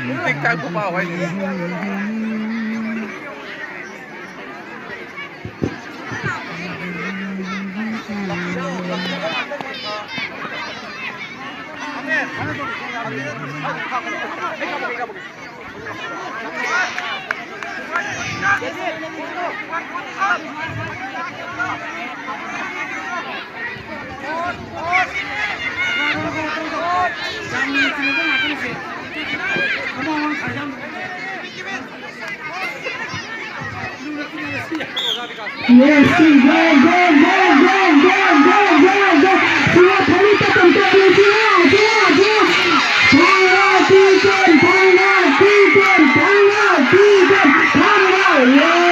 Muntik kagum bawah ini. Yes, go, go, go, go, go, go, go, go. Semua wanita tentunya Cina. Tanggal. Yes.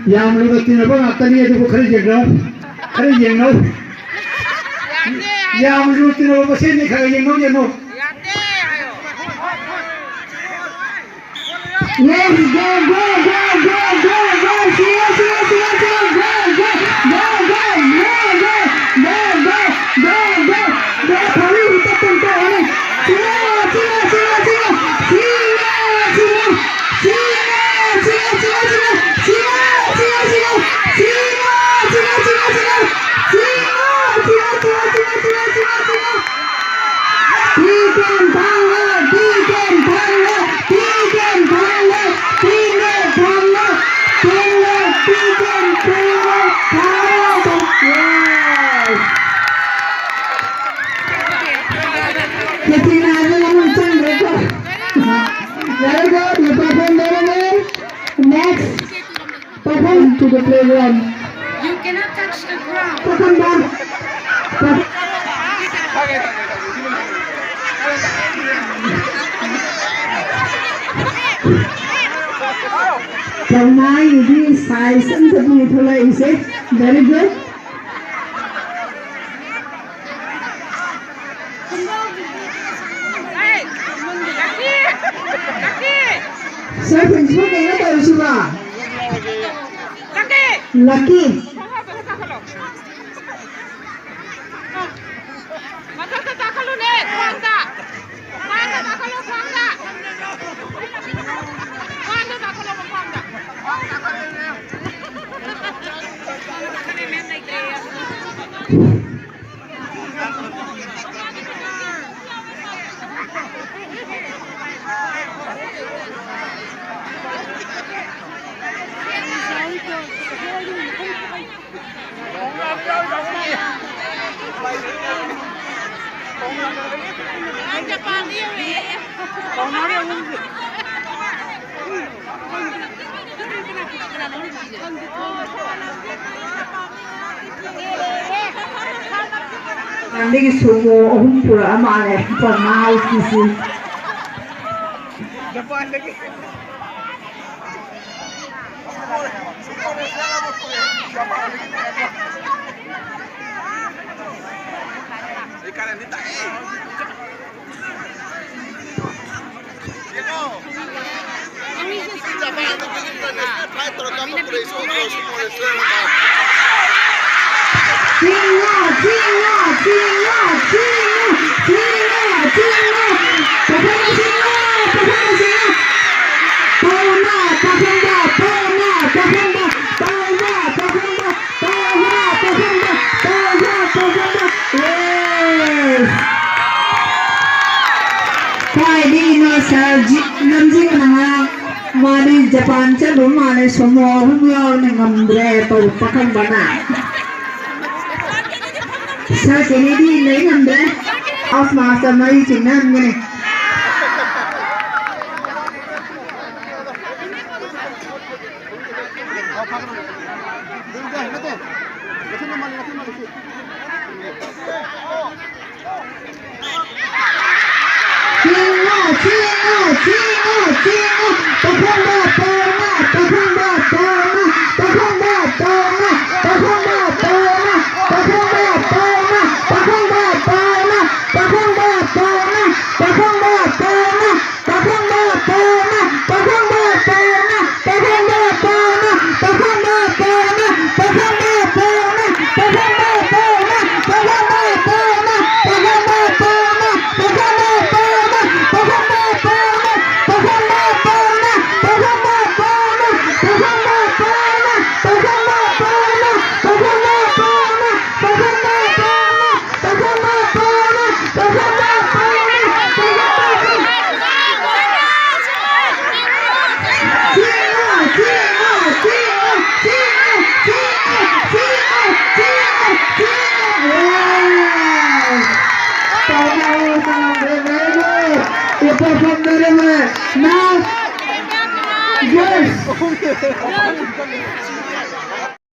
Yang melibatkan apa? Tadi ada bukan kerja no. Yang melibatkan apa sih ni kerja no. Yes, go, go, go, go, go, go, siap, go, go, paling kita tentu ini. Very good, you perform very well. Next, perform to the playground. You cannot touch the ground. Perform down. From now, you do size and the beautiful is it? Very good. Saya principal kayaknya tahu siapa? Lucky. Nanti semua pura mana pernah sisi. Depan lagi. Ikan ini tak. namjing na mari Japan cha lu mari somo humlo ne ngamdre to pakang bana sa Kennedy lấy ngamdre aus master mai chinan ne Now, yes.